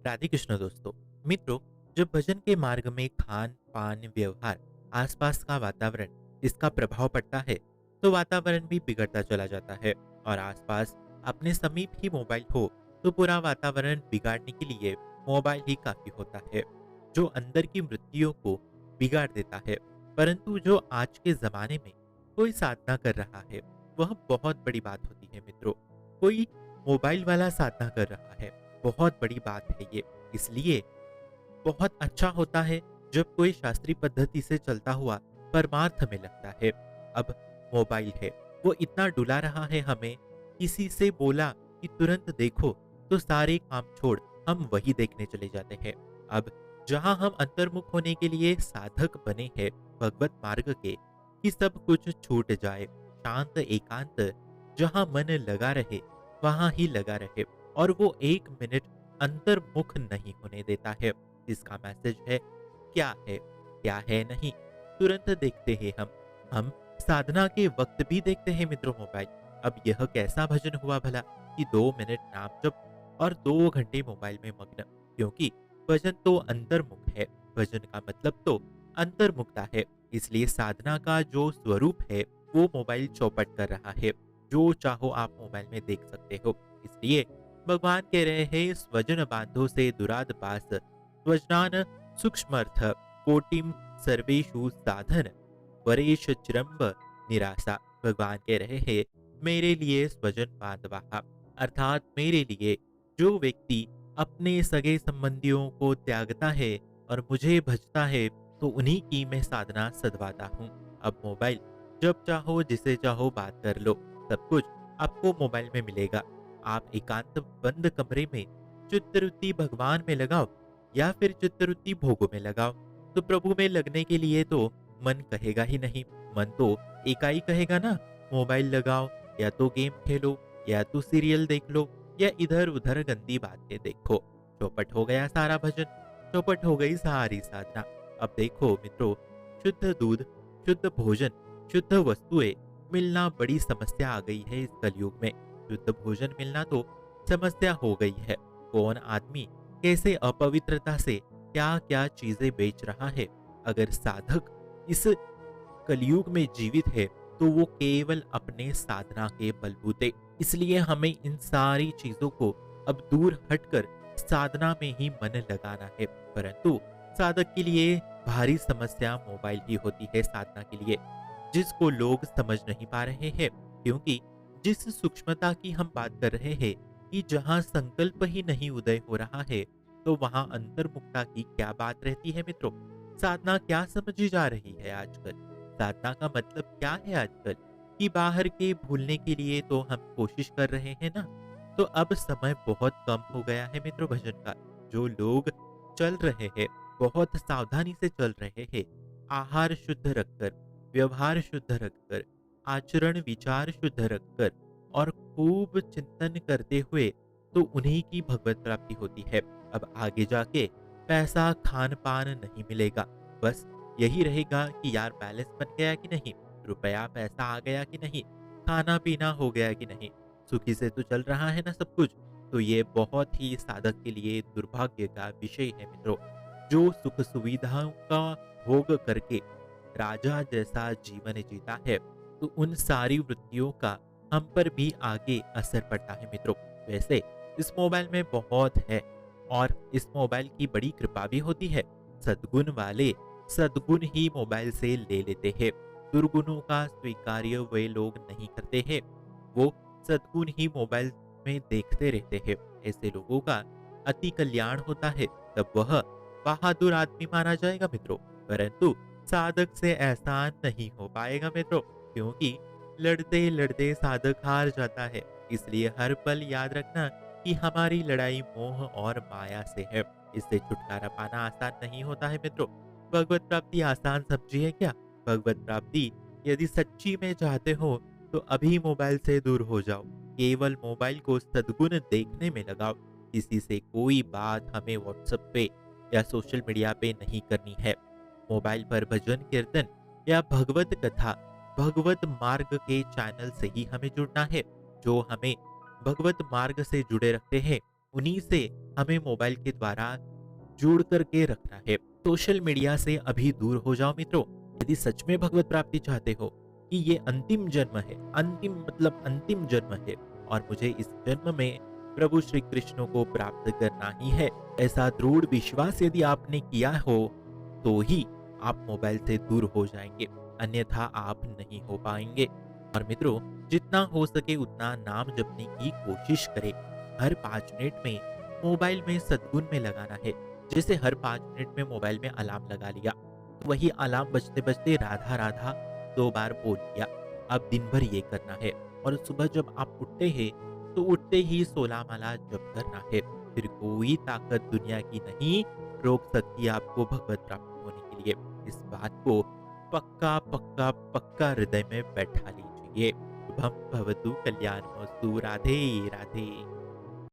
राधे कृष्ण दोस्तों। मित्रों, जब भजन के मार्ग में खान पान व्यवहार आसपास का वातावरण इसका प्रभाव पड़ता है तो वातावरण भी बिगड़ता चला जाता है। और आसपास अपने समीप ही मोबाइल हो तो पूरा वातावरण बिगाड़ने के लिए मोबाइल ही काफी होता है, जो अंदर की वृत्तियों को बिगाड़ देता है। परंतु जो आज के जमाने में कोई साधना कर रहा है वह बहुत बड़ी बात होती है मित्रों। कोई मोबाइल वाला साधना कर रहा है, बहुत बड़ी बात है ये। इसलिए बहुत अच्छा होता है जब कोई शास्त्रीय पद्धति से चलता हुआ परमार्थ में लगता है। अब मोबाइल है, वो इतना डुला रहा है हमें, किसी से बोला कि तुरंत देखो तो सारे काम छोड़ हम वही देखने चले जाते हैं। अब जहां हम अंतर्मुख होने के लिए साधक बने हैं भगवत मार्ग के, कि सब कुछ छूट जाए, शांत एकांत, जहां मन लगा रहे वहां ही लगा रहे, और वो एक मिनट अंतर्मुख नहीं होने देता है। इसका मैसेज है क्या है नहीं, तुरंत देखते हैं हम साधना के वक्त भी देखते हैं मित्रों मोबाइल। अब यह कैसा भजन हुआ भला कि 2 मिनट नाम जप और 2 घंटे मोबाइल में मग्न। क्योंकि भजन तो अंतर्मुख है, भजन का मतलब तो अंतर्मुखता है। इसलिए साधना का जो स्वरूप है वो मोबाइल चौपट कर रहा है। जो चाहो आप मोबाइल में देख सकते हो। इसलिए भगवान कह रहे हैं, स्वजन बांधो से दुराद पास, स्वजनान सूक्ष्मर्थ, कोटिम सर्वेशु साधन, वरेश चिरंब निराशा। भगवान कह रहे हैं, मेरे लिए स्वजन बांधवा, अर्थात मेरे लिए जो व्यक्ति अपने सगे संबंधियों को त्यागता है और मुझे भजता है तो उन्हीं की मैं साधना सदवाता हूँ। अब मोबाइल जब चाहो जिसे चाहो बात कर लो, सब कुछ आपको मोबाइल में मिलेगा। आप एकांत बंद कमरे में चित्तवृत्ति भगवान में लगाओ या फिर चित्तवृत्ति भोगों में लगाओ, तो प्रभु में लगने के लिए तो मन कहेगा ही नहीं। मन तो एकाई कहेगा ना, मोबाइल लगाओ, या तो गेम खेलो, या तो सीरियल देख लो, या इधर उधर गंदी बातें देखो। चौपट हो गया सारा भजन, चौपट हो गई सारी साधना। अब देखो मित्रों, शुद्ध दूध, शुद्ध भोजन, शुद्ध वस्तुएं मिलना बड़ी समस्या आ गई है इस कलयुग में। शुद्ध भोजन मिलना तो समस्या हो गई है। कौन आदमी कैसे अपवित्रता से क्या क्या चीजें बेच रहा है। अगर साधक इस कलयुग में जीवित है तो वो केवल अपने साधना के बलबूते। इसलिए हमें इन सारी चीजों को अब दूर हटकर साधना में ही मन लगाना है। परंतु साधक के लिए भारी समस्या मोबाइल ही होती है साधना के लिए, जिसको लोग समझ नहीं पा रहे हैं। क्योंकि जिस सूक्ष्मता की हम बात कर रहे हैं कि जहां संकल्प ही नहीं उदय हो रहा है तो वहां अंतर्मुखता की क्या बात रहती है मित्रों। साधना क्या समझी जा रही है आजकल, साधना का मतलब क्या है आजकल, कि बाहर के भूलने के लिए तो हम कोशिश कर रहे हैं ना। तो अब समय बहुत कम हो गया है मित्रों भजन का। जो लोग चल रहे हैं बहुत सावधानी से चल रहे हैं, आहार शुद्ध रखकर, व्यवहार शुद्ध रखकर, आचरण विचार शुद्ध रखकर और खूब चिंतन करते हुए, तो उन्हीं की भगवत प्राप्ति होती है। अब आगे जाके पैसा खान पान नहीं मिलेगा, बस यही रहेगा कि यार बैलेंस बन गया कि नहीं, रुपया पैसा आ गया कि नहीं, खाना पीना हो गया कि नहीं, सुखी से तो चल रहा है ना सब कुछ। तो ये बहुत ही साधक के लिए दुर्भाग्य का विषय है मित्रों। जो सुख सुविधाओं का भोग करके राजा जैसा जीवन जीता है तो उन सारी वृत्तियों का हम पर भी आगे असर पड़ता है मित्रों। वैसे इस मोबाइल में बहुत है और इस मोबाइल की बड़ी कृपा भी होती है। सद्गुण वाले सद्गुण ही मोबाइल से ले लेते हैं, दुर्गुणों का स्वीकार्य वे लोग नहीं करते हैं, वो सद्गुण ही मोबाइल में देखते रहते हैं। ऐसे लोगों का अति कल्याण होता है, तब वह बहादुर आदमी माना जाएगा मित्रों। परंतु साधक से ऐसा नहीं हो पाएगा मित्रों, क्योंकि लड़ते लड़ते साधक हार जाता है। इसलिए हर पल याद रखना कि हमारी लड़ाई मोह और माया से है। इससे छुटकारा पाना आसान नहीं होता है मित्रों। भगवत प्राप्ति आसान समझिए क्या? भगवत प्राप्ति यदि सच्ची में चाहते हो तो अभी मोबाइल से दूर हो जाओ, केवल मोबाइल को सद्गुण देखने में लगाओ। किसी से कोई बात हमें व्हाट्सएप पे या सोशल मीडिया पे नहीं करनी है। मोबाइल पर भजन कीर्तन या भगवत कथा, भगवत मार्ग के चैनल से ही हमें जुड़ना है। जो हमें भगवत मार्ग से जुड़े रखते हैं उन्हीं से हमें मोबाइल के द्वारा जोड़ करके रखना है। सोशल मीडिया से अभी दूर हो जाओ मित्रों। यदि सच में भगवत प्राप्ति चाहते हो कि ये अंतिम जन्म है, अंतिम मतलब अंतिम जन्म है और मुझे इस जन्म में प्रभु श्री कृष्ण को प्राप्त करना ही है, ऐसा दृढ़ विश्वास यदि आपने किया हो तो ही आप मोबाइल से दूर हो जाएंगे, अन्यथा आप नहीं हो पाएंगे। और मित्रों, जितना हो सके उतना नाम जपने की कोशिश करें। हर 5 मिनट में मोबाइल में सद्गुण में लगाना है। जैसे हर 5 मिनट में मोबाइल में अलार्म लगा लिया, तो वही अलार्म बजते बजते राधा राधा 2 बार बोल लिया। अब दिन भर ये करना है और सुबह जब आप उठते हैं तो उठते ही 16 माला जप करना है। फिर कोई ताकत दुनिया की नहीं रोक सकती आपको भगवत प्राप्त होने के लिए। इस बात को पक्का पक्का पक्का हृदय में बैठा लीजिए। शुभम भवतु कल्याणमस्तु। राधे राधे।